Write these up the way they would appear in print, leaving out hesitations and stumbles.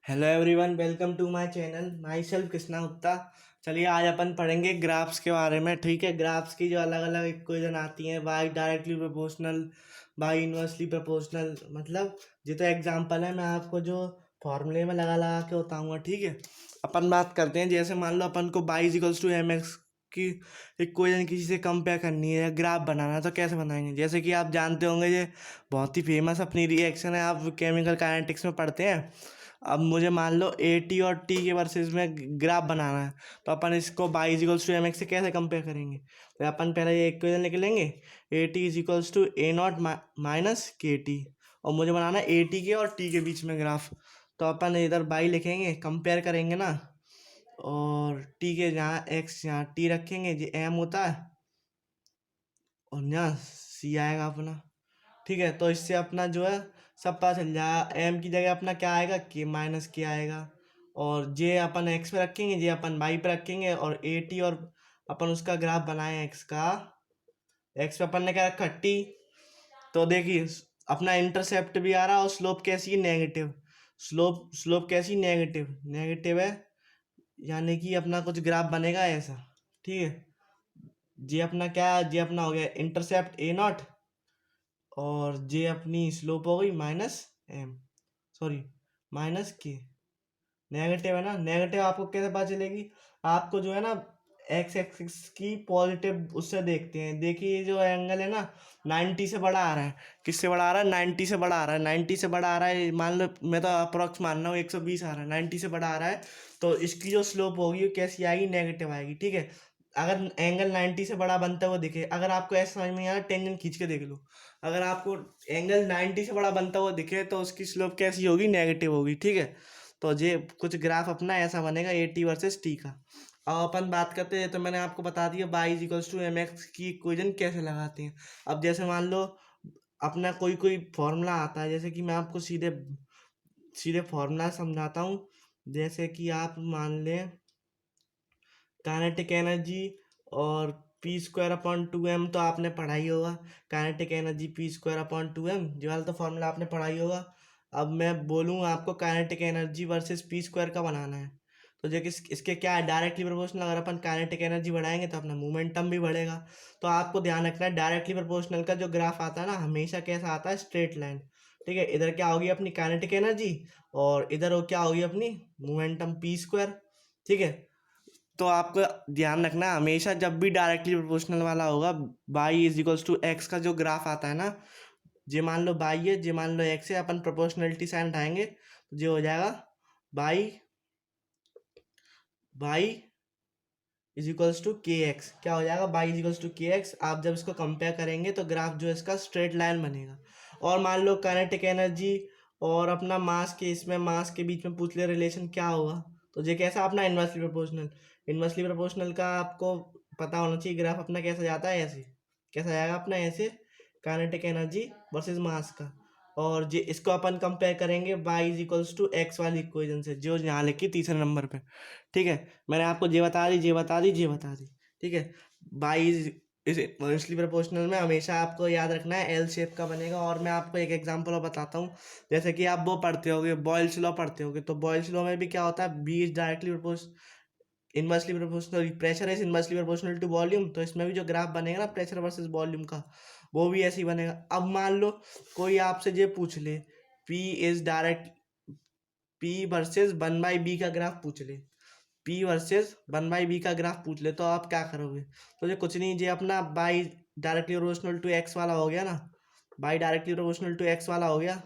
Hello everyone, welcome to my channel. Myself Krishna Gupta. चलिए आज अपन पढ़ेंगे ग्राफ्स के बारे में। ठीक है, ग्राफ्स की जो अलग अलग इक्वेशन आती हैं, by directly proportional, by inversely proportional, मतलब ये तो एग्जांपल है। मैं आपको जो फॉर्मूले में लगा लगा के बताऊंगा। ठीक है, अपन बात करते हैं। जैसे मान लो अपन को y equals to m x की इक्वेशन किसी से कंपेयर करनी है या ग्राफ बनाना है, तो कैसे बनाएंगे? जैसे कि आप जानते होंगे, ये बहुत ही फेमस अपनी रिएक्शन है, आप केमिकल काइनेटिक्स में पढ़ते हैं। अब मुझे मान लो ए टी और टी के वर्सेस में ग्राफ बनाना है, तो अपन इसको y is equals to m x से कैसे कंपेयर करेंगे? तो अपन पहले ये इक्वेशन लिख लेंगे, a t is equals to a naught minus k t, और मुझे बनाना है ए टी के और टी के बीच में ग्राफ। तो अपन इधर बाई लिखेंगे, कंपेयर करेंगे ना, और टी के जहाँ एक्स यहाँ टी रखेंगे, जो एम होता है, और यहाँ सी आएगा अपना। ठीक है, तो इससे अपना जो है सब पता चल जाएगा। एम की जगह अपना क्या आएगा, के माइनस के आएगा, और जे अपन एक्स पे रखेंगे, जे अपन वाई पे रखेंगे, और ए टी, और अपन उसका ग्राफ बनाए एक्स का। एक्स पे अपन ने क्या रखा, टी। तो देखिए, अपना इंटरसेप्ट भी आ रहा है और स्लोप कैसी है, नेगेटिव। स्लोप स्लोप कैसी, नेगेटिव नेगेटिव है, यानी कि अपना कुछ ग्राफ बनेगा ऐसा। ठीक है, जे अपना क्या, जे अपना हो गया इंटरसेप्ट ए नॉट, और जे अपनी स्लोप हो गई माइनस एम, सॉरी माइनस के। नेगेटिव है ना, नेगेटिव आपको कैसे पता चलेगी? आपको जो है ना, एक्स एक्सिस की पॉजिटिव उससे देखते हैं। देखिए ये जो एंगल है ना, 90 से बड़ा आ रहा है। किससे बड़ा आ रहा है? 90 से बड़ा आ रहा है। 90 से बड़ा आ रहा है, मान लो मैं तो अप्रोक्स मान रहा हूँ 120 आ रहा है, 90 से बड़ा आ रहा है। तो इसकी जो स्लोप होगी वो कैसी आएगी, नेगेटिव आएगी। ठीक है, अगर एंगल 90 से बड़ा बनता हुआ दिखे, अगर आपको ऐसा समझ में आ रहा, टेंजेंट खींच के देख लो। अगर आपको एंगल 90 से बड़ा बनता हुआ दिखे तो उसकी स्लोप कैसी होगी, नेगेटिव होगी। ठीक है, तो ये कुछ ग्राफ अपना ऐसा बनेगा ए टी वर्सेस टी का। अब अपन बात करते हैं, तो मैंने आपको बता दिया y is equals to m x की इक्वेशन कैसे लगाते हैं। अब जैसे मान लो अपना कोई कोई फॉर्मूला आता है, जैसे कि मैं आपको सीधे सीधे फॉर्मूला समझाता हूँ। जैसे कि आप मान लें काइनेटिक एनर्जी और p square upon two m, तो आपने पढ़ाई होगा। Kinetic energy p square upon two m, जो वाला तो फॉर्मूला आपने पढ़ाई होगा। अब मैं बोलूँ आपको kinetic energy versus P square का बनाना है, तो जो कि इसके क्या है, डायरेक्टली प्रोपोर्शनल। अगर अपन काइनेटिक एनर्जी बढ़ाएंगे तो अपना मोमेंटम भी बढ़ेगा। तो आपको ध्यान रखना है, डायरेक्टली प्रोपोर्शनल का जो ग्राफ आता है ना, हमेशा कैसा आता है, स्ट्रेट लाइन। ठीक है, इधर क्या होगी अपनी काइनेटिक एनर्जी, और इधर वो क्या होगी अपनी मोमेंटम पी स्क्वायर। ठीक है, तो आपको ध्यान रखना है, हमेशा जब भी डायरेक्टली प्रोपोर्शनल वाला होगा, y is equals to x का जो ग्राफ आता है ना, जे मान लो बाई है, जे मान लो एक्स है, अपन प्रोपोर्शनलिटी साइन उठाएंगे तो जो हो जाएगा y y is equals to k x. क्या हो जाएगा, y is equals to k x. आप जब इसको कंपेयर करेंगे तो ग्राफ जो है इसका स्ट्रेट लाइन बनेगा। और मान लो काइनेटिक एनर्जी और अपना मास के, इसमें मास के बीच में पूछ ले रिलेशन क्या होगा, तो ये कैसा अपना इन्वर्सली प्रोपोर्शनल। इन्वर्सली प्रोपोर्शनल का आपको पता होना चाहिए, ग्राफ अपना कैसा जाता है, ऐसे कैसा जाएगा अपना, ऐसे काइनेटिक एनर्जी वर्सेस मास का। और जे इसको अपन कंपेयर करेंगे y is equals to x वाली इक्वेशन से, जो यहाँ लिखी तीसरे नंबर पे। ठीक है, मैंने आपको जे बता दी, जे बता दी, जे बता दी। ठीक है, बाई इज इन्वर्सली प्रोपोर्शनल में हमेशा आपको याद रखना है एल शेप का बनेगा। और मैं आपको एक एग्जांपल और बताता हूँ। जैसे कि आप वो पढ़ते होगे, बॉयल्स लॉ पढ़ते होगे, तो बॉयल्स लॉ में भी क्या होता है, b is directly inversely proportional, pressure is inversely proportional to volume. तो इसमें भी जो ग्राफ बनेगा ना प्रेशर वर्सेस वॉल्यूम का, वो भी ऐसे ही बनेगा। अब मान लो कोई आपसे ये पूछ ले, p is direct, p versus one by b का ग्राफ पूछ ले, p versus one by b का ग्राफ पूछ ले, तो आप क्या करोगे? तो ये कुछ नहीं, ये अपना y directly proportional to x वाला हो गया ना, y directly proportional to x वाला हो गया,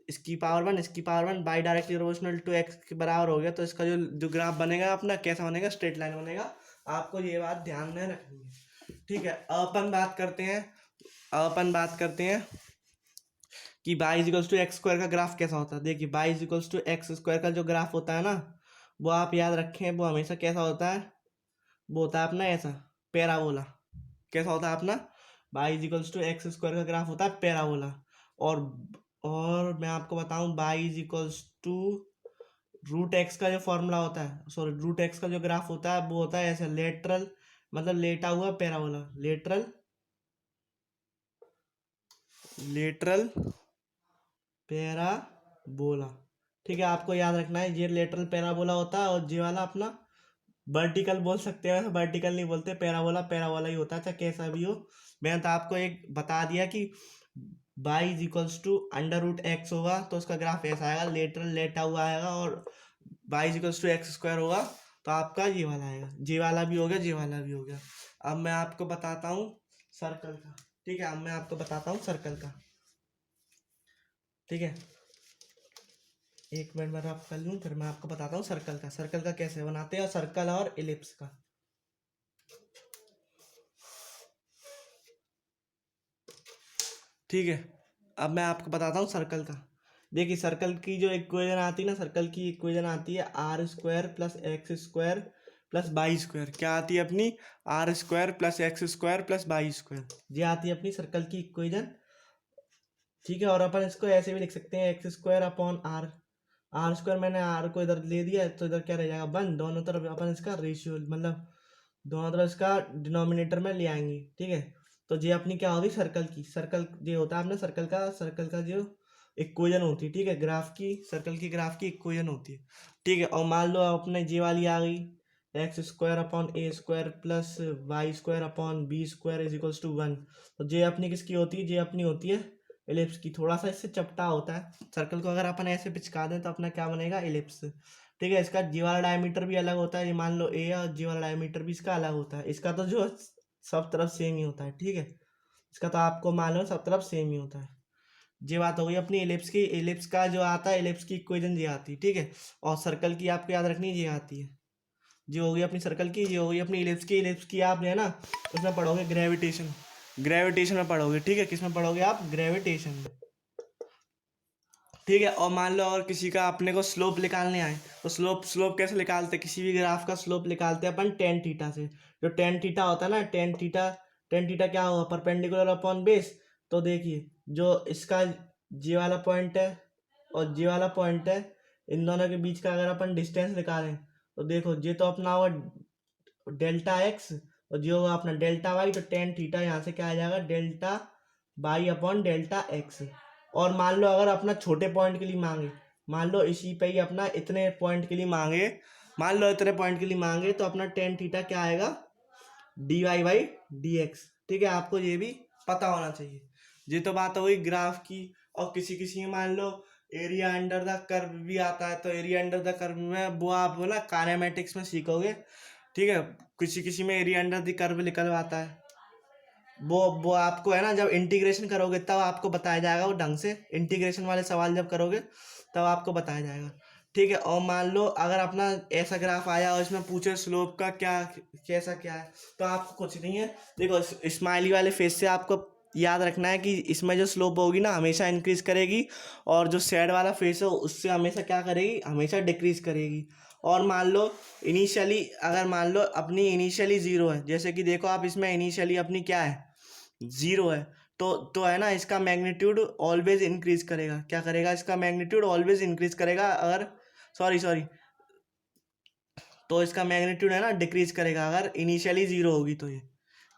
इसकी पावर वन, इसकी power one, y directly proportional to x के बराबर हो गया। तो इसका जो जो ग्राफ बनेगा अपना कैसा बनेगा, स्ट्रेट लाइन बनेगा। आपको ये बात ध्यान में रखनी है। ठीक है, अब अपन बात करते हैं, अब अपन बात करते हैं कि y is equals to x square का ग्राफ कैसा होता है। देखिए, y is equals to x square का जो ग्राफ होता है ना, वो आप याद रखें, वो हमेशा कैसा होता है, वो होता है अपना ऐसा, पैराबोला। कैसा होता है अपना, y is equals to x square का ग्राफ होता है पैराबोला। और और मैं आपको बताऊं, y is equals to root x का जो फॉर्मूला होता है, सॉरी रूट एक्स का जो ग्राफ होता है, वो होता है ऐसे लेटरल, मतलब लेटा हुआ पैराबोला, लेटरल लेटरल पैराबोला। ठीक है, आपको याद रखना है ये लेटरल पैराबोला होता है और ये वाला अपना वर्टिकल बोल सकते हैं, वैसे वर्टिकल नहीं बोलते, पैराबोला पैराबोला ही होता है, चाहे कैसा भी हो। मैंने तो आपको एक बता दिया कि y is equals to under root x होगा तो उसका ग्राफ ऐसा आएगा, लेटरल लेटा हुआ आएगा, और y is equals to x square होगा तो आपका ये वाला आएगा, जे वाला भी हो गया, जे वाला भी हो गया। अब मैं आपको बताता हूँ सर्कल का। ठीक है, अब मैं आपको बताता हूँ सर्कल का। ठीक है, एक मिनट में आप कर लूँ, फिर मैं आपको बताता हूँ सर्कल का। सर्कल का कैसे बनाते हैं, और सर्कल और इलिप्स का। ठीक है, अब मैं आपको बताता हूँ सर्कल का। देखिए, सर्कल की जो इक्वेशन आती है ना, सर्कल की इक्वेशन आती है r square plus x square plus y square. क्या आती है अपनी? R square plus x square plus y square, ये आती है अपनी सर्कल की इक्वेशन। ठीक है, और अपन इसको ऐसे भी लिख सकते हैं, x square upon r. R square मैंने आर को इधर ले दिया तो इधर क्या रह जाएगा, वन। दोनों तरफ अपन इसका रेशियो मतलब दोनों तरफ इसका डिनोमिनेटर में ले आएंगे। ठीक है, तो ये अपनी क्या होगी सर्कल की, सर्कल ये होता है अपने सर्कल का जो इक्वेशन होती है। ठीक है, ग्राफ की, सर्कल की ग्राफ की इक्वेशन होती है। ठीक है, और मान लो अपने ये वाली आ गई, x square upon a square plus y square upon b square is equals to one. तो ये अपनी किसकी होती है? ये अपनी होती है एलिप्स की। थोड़ा सा इससे चपटा होता है सर्कल को, अगर अपन ऐसे पिचका दें तो अपना क्या बनेगा, एलिप्स। ठीक है, इसका जी वाला डायमीटर भी अलग होता है, ये मान लो ए है, और जी वाला डायमीटर भी इसका अलग होता है। इसका तो जो सब तरफ सेम ही होता है। ठीक है, इसका तो आपको मालूम है सब तरफ सेम ही होता है। ये बात हो गई अपनी एलिप्स की। एलिप्स का जो आता है, एलिप्स की इक्वेशन ये आती है। ठीक है, और सर्कल की आपको याद रखनी है, ये आती है। जो हो गई अपनी सर्कल की, ये हो गई अपनी इलिप्स की। इलिप्स की आप जो है ना उसमें पढ़ोगे ग्रेविटेशन, ग्रेविटेशन में पढ़ोगे। ठीक है, किस में पढ़ोगे आप? ग्रेविटेशन में। ठीक है, और मान लो और किसी का अपने को स्लोप निकालने आए तो स्लोप स्लोप कैसे निकालते हैं? किसी भी ग्राफ का स्लोप निकालते हैं अपन टेन थीटा से। जो टेन थीटा होता है ना, टेन थीटा क्या होगा? Perpendicular upon base. तो देखिए, जो इसका जी वाला पॉइंट है और जी वाला पॉइंट है, इन दोनों के बीच का अगर अपन डिस्टेंस निकालें तो देखो, ये तो अपना होगा डेल्टा एक्स, और जो होगा अपना डेल्टा वाई। तो टेन थीटा यहाँ से क्या आ जाएगा, delta by upon delta x. और मान लो अगर अपना छोटे पॉइंट के लिए मांगे, मान लो इसी पे ही अपना इतने पॉइंट के लिए मांगे, मान लो इतने पॉइंट के लिए मांगे, तो अपना टेन थीटा क्या आएगा, d y by d x. ठीक है, आपको ये भी पता होना चाहिए। ये तो बात हो गई ग्राफ की। और किसी किसी में मान लो एरिया अंडर द कर्व भी आता है, तो एरिया अंडर द कर्व में वो आप ना काइनेमेटिक्स में सीखोगे। ठीक है, किसी किसी में एरिया अंडर द कर्व निकलवाता है, वो आपको है ना जब इंटीग्रेशन करोगे तब आपको बताया जाएगा वो ढंग से। इंटीग्रेशन वाले सवाल जब करोगे तब आपको बताया जाएगा। ठीक है, और मान लो अगर अपना ऐसा ग्राफ आया और इसमें पूछे स्लोप का क्या, कैसा क्या है, तो आपको कुछ नहीं है। देखो, स्माइली वाले फेस से आपको याद रखना है कि इसमें जो स्लोप होगी ना हमेशा इंक्रीज करेगी, और जो सैड वाला फेस है उससे हमेशा क्या करेगी, हमेशा डिक्रीज करेगी। और मान लो इनिशियली, अगर मान लो अपनी इनिशियली ज़ीरो है, जैसे कि देखो आप इसमें इनिशियली अपनी क्या है, ज़ीरो है, तो है ना इसका मैग्नीट्यूड ऑलवेज इंक्रीज करेगा। क्या करेगा? इसका मैग्नीट्यूड ऑलवेज इंक्रीज करेगा। अगर सॉरी तो इसका मैग्नीट्यूड है ना डिक्रीज करेगा अगर इनिशियली ज़ीरो होगी। तो ये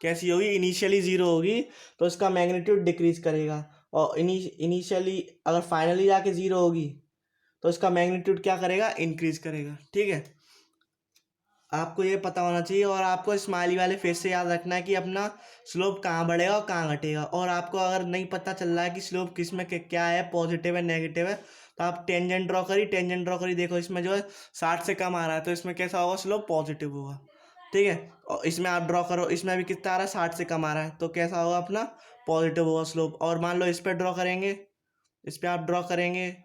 कैसी होगी? इनिशियली ज़ीरो होगी तो इसका मैग्नीट्यूड डिक्रीज करेगा, और इनिशियली अगर फाइनली जाके ज़ीरो होगी तो इसका मैग्नीट्यूड क्या करेगा, इंक्रीज करेगा। ठीक है, आपको ये पता होना चाहिए। और आपको स्माइली वाले फेस से याद रखना है कि अपना स्लोप कहाँ बढ़ेगा और कहाँ घटेगा। और आपको अगर नहीं पता चल रहा है कि स्लोप किस में क्या है, पॉजिटिव है नेगेटिव है, तो आप टेंजेंट ड्रॉ करी, टेंजेंट ड्रॉ करी। देखो इसमें जो है 60 से कम आ रहा है तो इसमें कैसा होगा, स्लोप पॉजिटिव होगा। ठीक है, और इसमें आप ड्रॉ करो, इसमें भी कितना आ रहा है, 60 से कम आ रहा है, तो कैसा होगा अपना, पॉजिटिव होगा स्लोप। और मान लो इस पर ड्रॉ करेंगे, इस पर आप ड्रॉ करेंगे,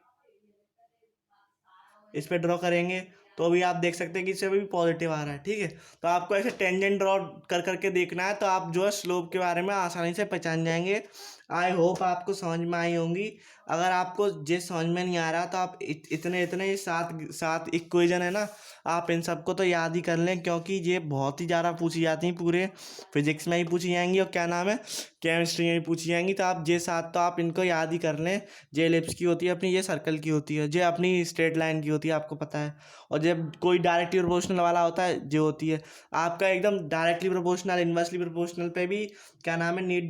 इस पे ड्रॉ करेंगे तो भी आप देख सकते हैं कि इससे भी पॉजिटिव आ रहा है। ठीक है, तो आपको ऐसे टेंजेंट ड्रॉ कर करके देखना है, तो आप जो है स्लोप के बारे में आसानी से पहचान जाएंगे। आई होप आपको समझ में आई होंगी। अगर आपको ये समझ में नहीं आ रहा तो आप इतने इतने सात सात इक्वेशन है ना, आप इन सबको तो याद ही कर लें, क्योंकि ये बहुत ही ज़्यादा पूछी जाती हैं। पूरे फिजिक्स में ही पूछी जाएंगी और क्या नाम है, केमिस्ट्री में भी पूछी जाएंगी। तो आप ये सात तो आप इनको याद ही कर लें। जे एलिप्स की होती है अपनी, ये सर्कल की होती है, जे अपनी स्ट्रेट लाइन की होती है, आपको पता है। और जब कोई डायरेक्टली प्रोपोर्शनल वाला होता है जो होती है आपका एकदम डायरेक्टली प्रोपोर्शनल, इन्वर्सली प्रोपोर्शनल पे भी क्या नाम है, नीट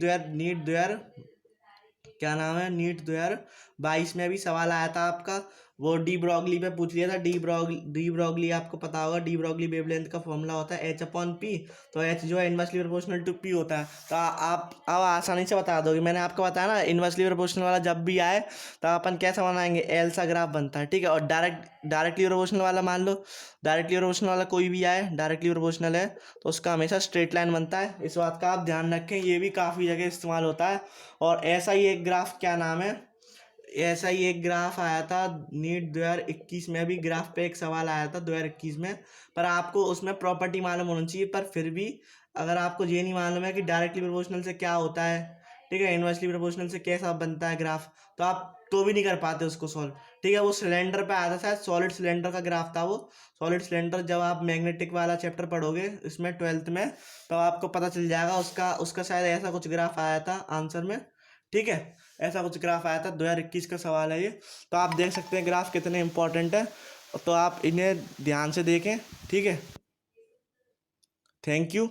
द्वयर क्या नाम है, नीट 2022 में भी सवाल आया था आपका। वो डी ब्रॉगली पे पूछ लिया था। डी ब्रॉगली आपको पता होगा, डी ब्रॉगली वेवलेंथ का फॉर्मूला होता है H/P। तो H जो है इनवर्सली प्रोपोर्शनल टू P होता है। तो आप अब आसानी से बता दोगे, मैंने आपको बताया ना इनवर्सली प्रोपोर्शनल वाला जब भी आए तो अपन कैसा बनाएंगे, एल सा ग्राफ बनता है, ठीक है। और डायरेक्टली प्रोपोर्शनल वाला मान लो, डायरेक्टली प्रोपोर्शनल वाला कोई भी आए, डायरेक्टली प्रोपोर्शनल है तो उसका हमेशा स्ट्रेट लाइन बनता है। इस बात का आप ध्यान रखें, ये भी काफ़ी जगह इस्तेमाल होता है। और ऐसा ही एक ग्राफ, क्या नाम है, ऐसा ही एक ग्राफ आया था नीट 2021 में भी, ग्राफ पे एक सवाल आया था 2021 में। पर आपको उसमें प्रॉपर्टी मालूम होनी चाहिए, पर फिर भी अगर आपको ये नहीं मालूम है कि डायरेक्टली प्रोपोर्शनल से क्या होता है, ठीक है, इनवर्सली प्रोपोर्शनल से कैसा बनता है ग्राफ, तो आप तो भी नहीं कर पाते उसको सॉल्व, ठीक है। वो सिलेंडर पे आया था शायद, सॉलिड सिलेंडर का ग्राफ था वो। सॉलिड सिलेंडर जब आप मैग्नेटिक वाला चैप्टर पढ़ोगे इसमें 12th में, तो आपको पता चल जाएगा। उसका उसका शायद ऐसा कुछ ग्राफ आया था आंसर में, ठीक है। ऐसा कुछ ग्राफ आया था, 2021 का सवाल है ये। तो आप देख सकते हैं ग्राफ कितने इंपॉर्टेंट है, तो आप इन्हें ध्यान से देखें, ठीक है। Thank you.